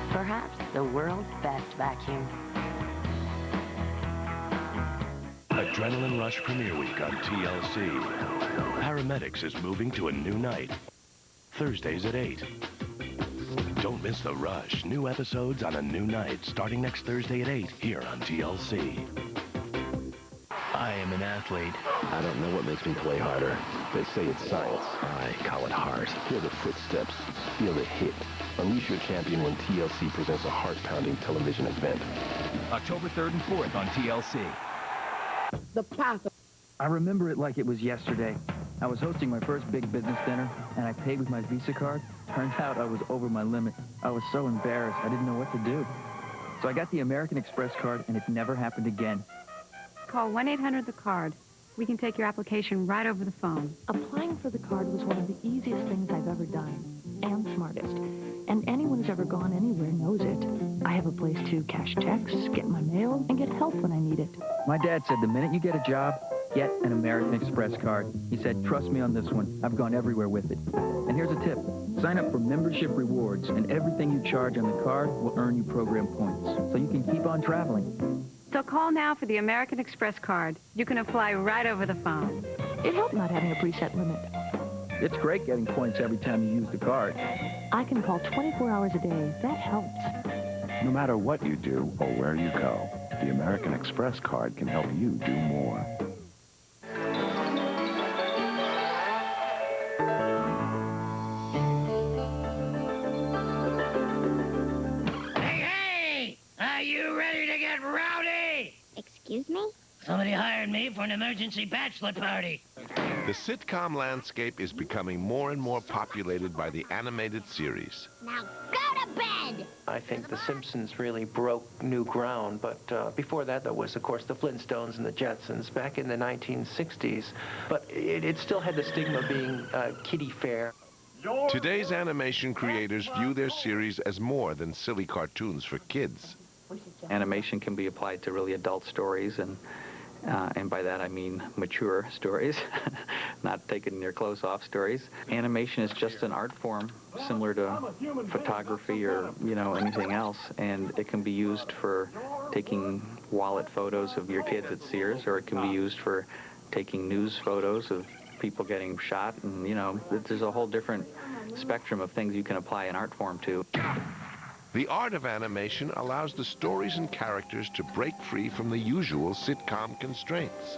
Perhaps the world's best vacuum. Adrenaline Rush Premiere Week on TLC. Paramedics is moving to a new night. Thursdays at 8. Don't miss the rush. New episodes on a new night starting next Thursday at 8 here on TLC. I am an athlete. I don't know what makes me play harder. They say it's science. I call it heart. Hear the footsteps. Feel the hit. Unleash your champion when TLC presents a heart-pounding television event. October 3rd and 4th on TLC. The path. I remember it like it was yesterday. I was hosting my first big business dinner, and I paid with my Visa card. Turns out I was over my limit. I was so embarrassed, I didn't know what to do. So I got the American Express card, and it never happened again. Call 1-800-THE-CARD. We can take your application right over the phone. Applying for the card was one of the easiest things I've ever done, and smartest. And anyone who's ever gone anywhere knows it. I have a place to cash checks, get my mail, and get help when I need it. My dad said the minute you get a job, get an American Express card. He said, trust me on this one. I've gone everywhere with it. And here's a tip. Sign up for membership rewards, and everything you charge on the card will earn you program points, so you can keep on traveling. So call now for the American Express card. You can apply right over the phone. It helped not having a preset limit. It's great getting points every time you use the card. I can call 24 hours a day. That helps. No matter what you do or where you go, the American Express card can help you do more. Hey! Are you ready to get rowdy? Excuse me? Somebody hired me for an emergency bachelor party. The sitcom landscape is becoming more and more populated by the animated series. Now go to bed! I think The Simpsons really broke new ground, but before that there was, of course, the Flintstones and the Jetsons back in the 1960s. But it still had the stigma of being kiddie fare. Today's animation creators view their series as more than silly cartoons for kids. Animation can be applied to really adult stories, and by that I mean mature stories, not taking your clothes off stories. Animation is just an art form similar to photography or, anything else, and it can be used for taking wallet photos of your kids at Sears, or it can be used for taking news photos of people getting shot, and, there's a whole different spectrum of things you can apply an art form to. The art of animation allows the stories and characters to break free from the usual sitcom constraints.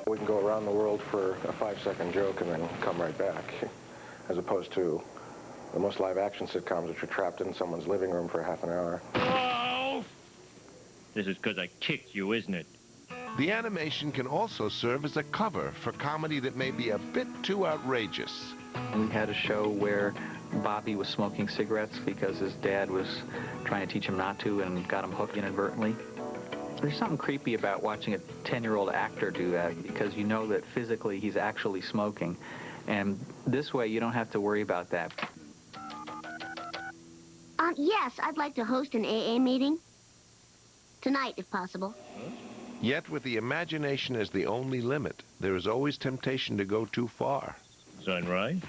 We can go around the world for a 5-second joke and then come right back, as opposed to the most live-action sitcoms, which are trapped in someone's living room for half an hour. Oh! This is because I kicked you, isn't it? The animation can also serve as a cover for comedy that may be a bit too outrageous. We had a show where Bobby was smoking cigarettes because his dad was trying to teach him not to and got him hooked inadvertently. There's something creepy about watching a 10-year-old actor do that, because you know that physically he's actually smoking. And this way you don't have to worry about that. Yes, I'd like to host an AA meeting. Tonight, if possible. Yet with the imagination as the only limit, there is always temptation to go too far. Sunrise,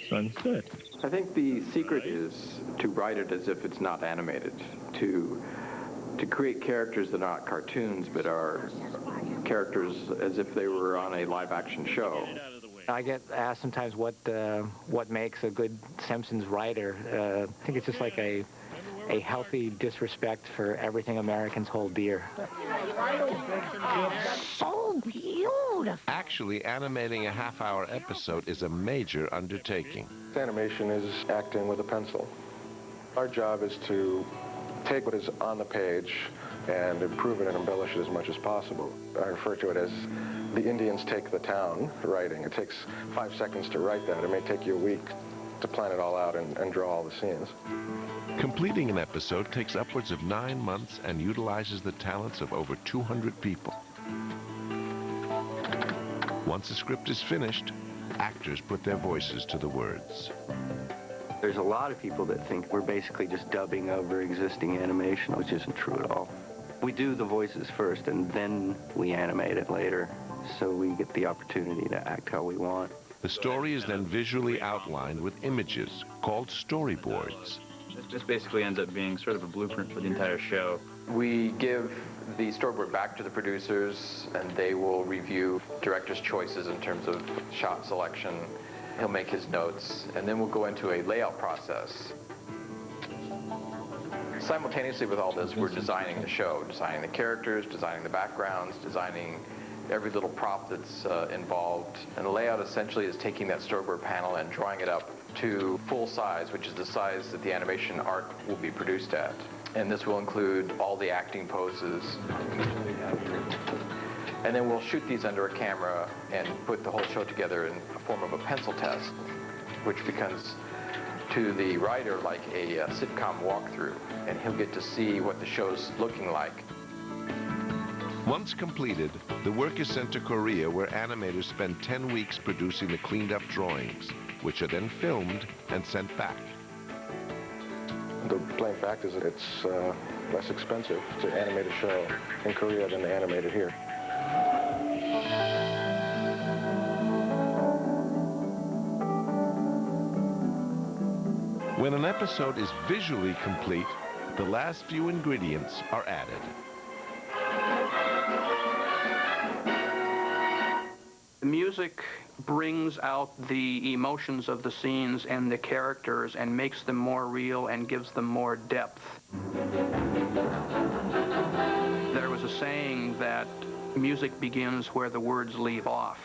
sunset. I think the secret is to write it as if it's not animated, to create characters that are not cartoons, but are characters as if they were on a live-action show. I get asked sometimes what makes a good Simpsons writer. I think it's just like a healthy disrespect for everything Americans hold dear. So beautiful. Actually, animating a half-hour episode is a major undertaking. Animation is acting with a pencil. Our job is to take what is on the page and improve it and embellish it as much as possible. I refer to it as the Indians take the town writing. It takes 5 seconds to write that. It may take you a week to plan it all out and draw all the scenes. Completing an episode takes upwards of 9 months and utilizes the talents of over 200 people. Once a script is finished, actors put their voices to the words. There's a lot of people that think we're basically just dubbing over existing animation, which isn't true at all. We do the voices first, and then we animate it later, so we get the opportunity to act how we want. The story is then visually outlined with images called storyboards. This basically ends up being sort of a blueprint for the entire show. We give the storyboard back to the producers, and they will review director's choices in terms of shot selection. He'll make his notes, and then we'll go into a layout process. Simultaneously with all this, we're designing the show, designing the characters, designing the backgrounds, designing every little prop that's involved. And the layout essentially is taking that storyboard panel and drawing it up to full size, which is the size that the animation art will be produced at. And this will include all the acting poses. And then we'll shoot these under a camera and put the whole show together in the form of a pencil test, which becomes, to the writer, like a sitcom walkthrough. And he'll get to see what the show's looking like. Once completed, the work is sent to Korea, where animators spend 10 weeks producing the cleaned-up drawings, which are then filmed and sent back. The plain fact is that it's less expensive to animate a show in Korea than to animate it here. When an episode is visually complete, the last few ingredients are added. The music brings out the emotions of the scenes and the characters and makes them more real and gives them more depth. There was a saying that music begins where the words leave off.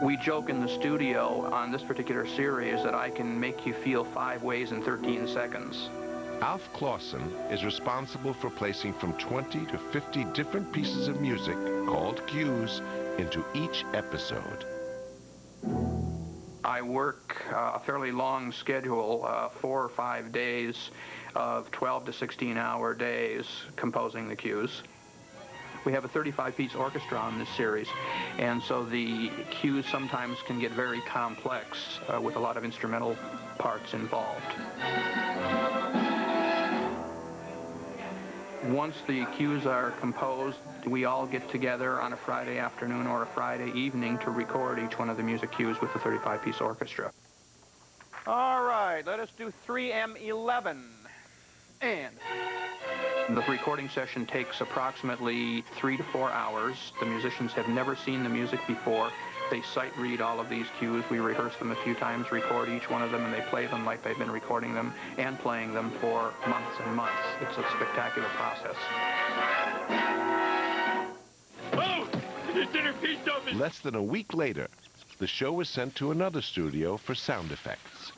We joke in the studio on this particular series that I can make you feel 5 ways in 13 seconds. Alf Clausen is responsible for placing from 20 to 50 different pieces of music, called cues, into each episode. I work a fairly long schedule, 4 or 5 days of 12 to 16-hour days composing the cues. We have a 35-piece orchestra on this series, and so the cues sometimes can get very complex with a lot of instrumental parts involved. Once the cues are composed, we all get together on a Friday afternoon or a Friday evening to record each one of the music cues with the 35-piece orchestra. All right, let us do 3M11. And the recording session takes approximately 3 to 4 hours. The musicians have never seen the music before. They sight read all of these cues. We rehearse them a few times, record each one of them, and they play them like they've been recording them and playing them for months and months. It's a spectacular process. Oh! The dinner piece open! Less than a week later, the show is sent to another studio for sound effects.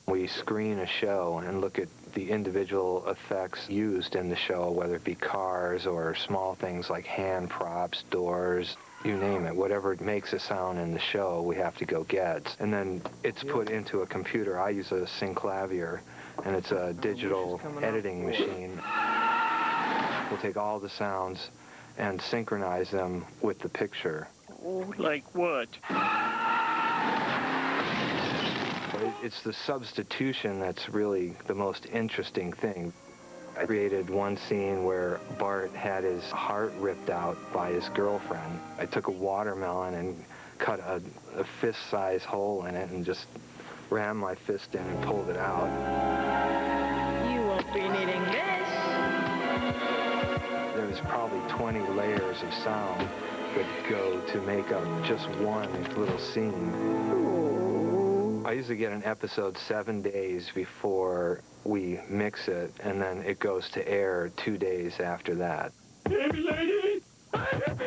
We screen a show and look at the individual effects used in the show, whether it be cars or small things like hand props, doors, you name it. Whatever makes a sound in the show, we have to go get. And then it's put into a computer. I use a synclavier, and it's a digital editing machine. We'll take all the sounds and synchronize them with the picture. Oh, like what? It's the substitution that's really the most interesting thing. I created one scene where Bart had his heart ripped out by his girlfriend. I took a watermelon and cut a fist-size hole in it and just rammed my fist in and pulled it out. You won't be needing this. There was probably 20 layers of sound that go to make up just one little scene. I usually get an episode 7 days before we mix it, and then it goes to air 2 days after that. Hey, lady! Hey, lady!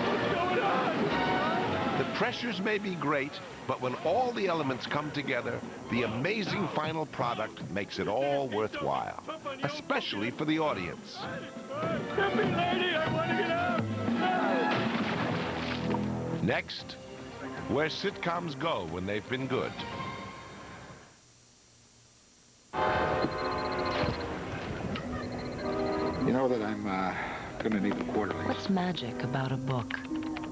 What's going on? The pressures may be great, but when all the elements come together, the amazing final product makes it all worthwhile, especially for the audience. Help me, lady! I want to get out! Next, where sitcoms go when they've been good. You know that I'm going to need the quarterly. What's magic about a book?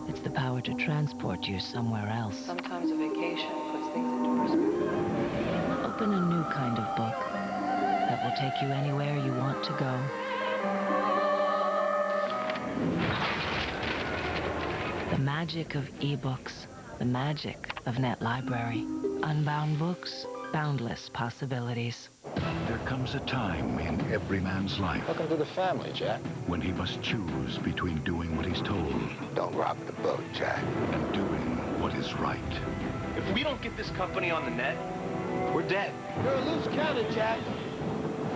It's the power to transport you somewhere else. Sometimes a vacation puts things into perspective. Open a new kind of book that will take you anywhere you want to go. The magic of ebooks, the magic of Net Library. Unbound books, boundless possibilities. There comes a time in every man's life Welcome to the family, Jack. when he must choose between doing what he's told Don't rock the boat, Jack. and doing what is right. If we don't get this company on the net, we're dead. You're a loose cannon, Jack.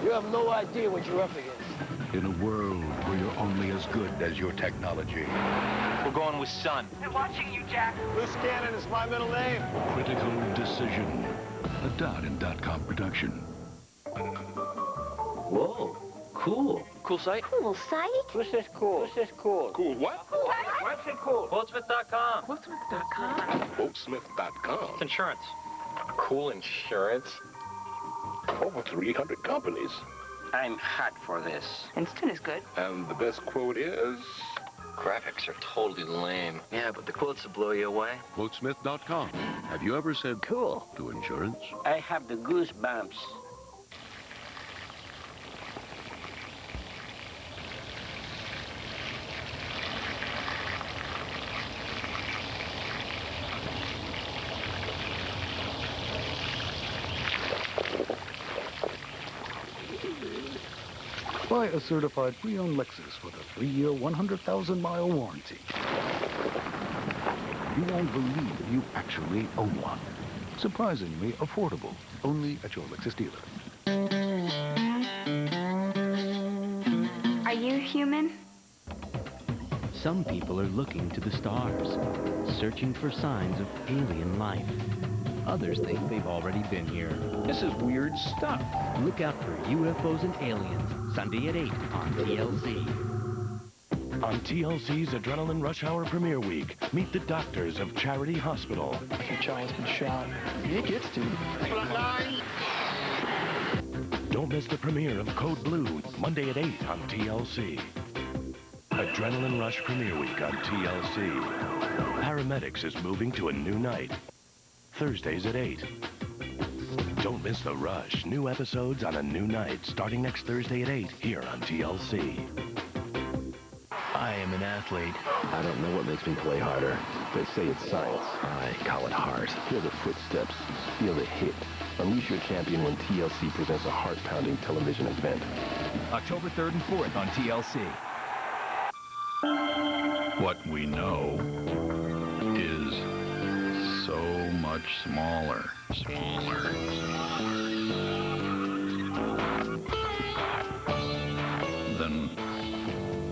You have no idea what you're up against. In a world where you're only as good as your technology, We're going with Sun. They're watching you, Jack. Loose cannon is my middle name. Critical Decision, a .com production. Whoa, cool. Cool site? Cool site? What's this cool? What's this cool? Cool what? What's it cool? Quotesmith.com. Quotesmith.com? Quotesmith.com. It's insurance. Cool insurance? Over 300 companies. I'm hot for this. Instant is good. And the best quote is... Graphics are totally lame. Yeah, but the quotes will blow you away. Quotesmith.com. Have you ever said Cool. to insurance? I have the goosebumps. Buy a certified pre-owned Lexus with a 3-year, 100,000-mile warranty. You won't believe you actually own one. Surprisingly affordable, only at your Lexus dealer. Are you human? Some people are looking to the stars, searching for signs of alien life. Others think they've already been here. This is weird stuff. Look out for UFOs and aliens, Sunday at 8 on TLC. On TLC's Adrenaline Rush Hour Premiere Week, meet the doctors of Charity Hospital. If your child's been shot, it gets to you. Don't miss the premiere of Code Blue, Monday at 8 on TLC. Adrenaline Rush Premiere Week on TLC. Paramedics is moving to a new night. Thursdays at 8. Don't miss the rush. New episodes on a new night starting next Thursday at 8 here on TLC. I am an athlete. I don't know what makes me play harder. They say it's science. I call it heart. Hear the footsteps. Feel the hit. Unleash your champion when TLC presents a heart-pounding television event. October 3rd and 4th on TLC. What we know is so much smaller. Than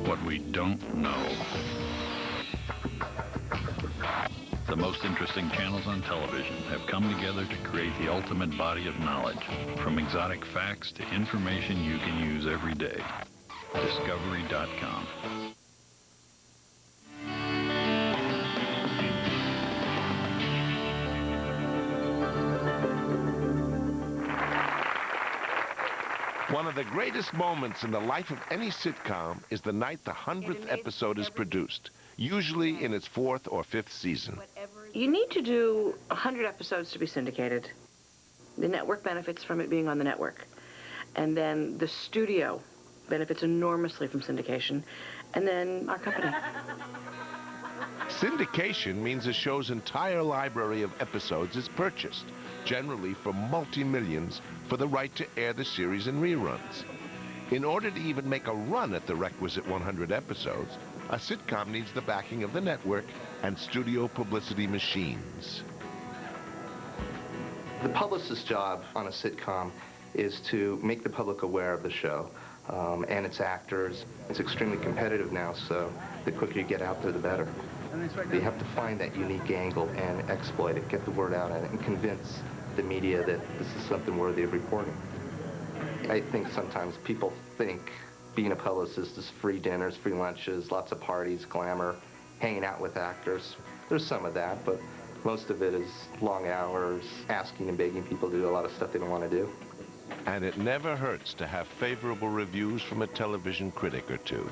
what we don't know. The most interesting channels on television have come together to create the ultimate body of knowledge, from exotic facts to information you can use every day. Discovery.com. One of the greatest moments in the life of any sitcom is the night the 100th episode is produced, usually in its 4th or 5th season. You need to do 100 episodes to be syndicated. The network benefits from it being on the network. And then the studio benefits enormously from syndication. And then our company. Syndication means a show's entire library of episodes is purchased, generally for multi-millions, for the right to air the series in reruns. In order to even make a run at the requisite 100 episodes, a sitcom needs the backing of the network and studio publicity machines. The publicist's job on a sitcom is to make the public aware of the show and its actors. It's extremely competitive now, so the quicker you get out there, the better. You have to find that unique angle and exploit it, get the word out on it, and convince the media that this is something worthy of reporting. I think sometimes people think being a publicist is free dinners, free lunches, lots of parties, glamour, hanging out with actors. There's some of that, but most of it is long hours, asking and begging people to do a lot of stuff they don't want to do. And it never hurts to have favorable reviews from a television critic or two.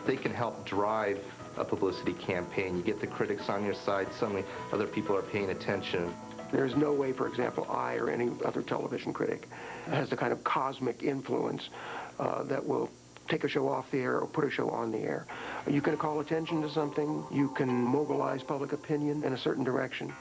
They can help drive a publicity campaign. You get the critics on your side, suddenly other people are paying attention. There's no way, for example, I or any other television critic has the kind of cosmic influence that will take a show off the air or put a show on the air. You can call attention to something. You can mobilize public opinion in a certain direction.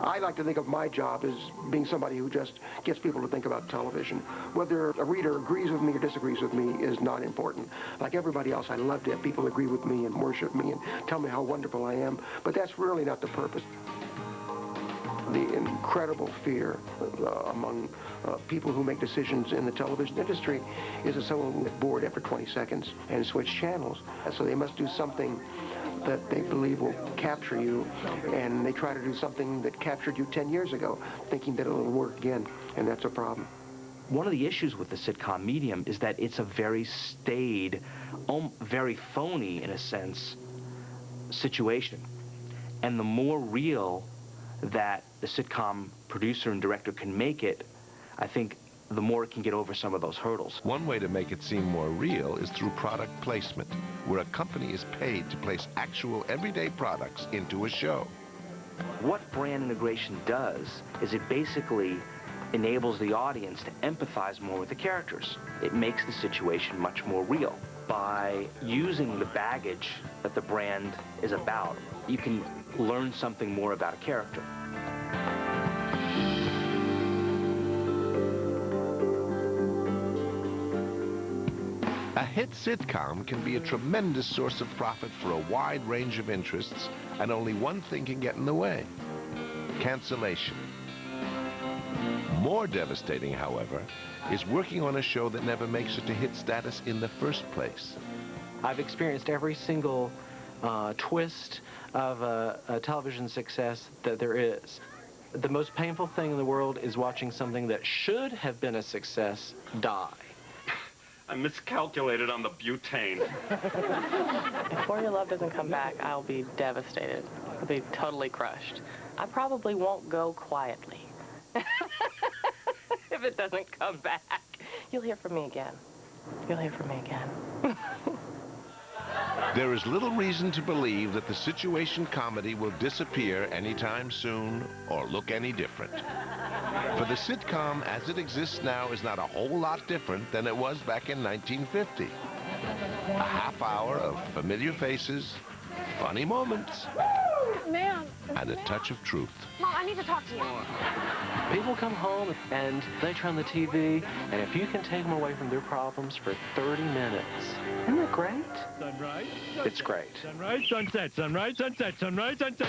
I like to think of my job as being somebody who just gets people to think about television. Whether a reader agrees with me or disagrees with me is not important. Like everybody else, I love to have people agree with me and worship me and tell me how wonderful I am, but that's really not the purpose. The incredible fear among people who make decisions in the television industry is that someone will get bored after 20 seconds and switch channels. So they must do something that they believe will capture you, and they try to do something that captured you 10 years ago, thinking that it'll work again, and that's a problem. One of the issues with the sitcom medium is that it's a very staid, very phony, in a sense, situation. And the more real that the sitcom producer and director can make it, I think the more it can get over some of those hurdles. One way to make it seem more real is through product placement, where a company is paid to place actual everyday products into a show. What brand integration does is it basically enables the audience to empathize more with the characters. It makes the situation much more real. By using the baggage that the brand is about, you can learn something more about a character. A hit sitcom can be a tremendous source of profit for a wide range of interests, and only one thing can get in the way: cancellation. More devastating, however, is working on a show that never makes it to hit status in the first place. I've experienced every single twist of a television success that there is. The most painful thing in the world is watching something that should have been a success die. I miscalculated on the butane. If For Your Love doesn't come back, I'll be devastated. I'll be totally crushed. I probably won't go quietly. If it doesn't come back, you'll hear from me again. You'll hear from me again. There is little reason to believe that the situation comedy will disappear anytime soon or look any different. For the sitcom as it exists now is not a whole lot different than it was back in 1950. A half hour of familiar faces, funny moments, Ma'am. and a touch of truth. Mom, I need to talk to you. People come home and they turn the TV, and if you can take them away from their problems for 30 minutes, isn't that great? Sunrise. It's great. Sunrise, sunset, sunrise, sunset, sunrise, sunset.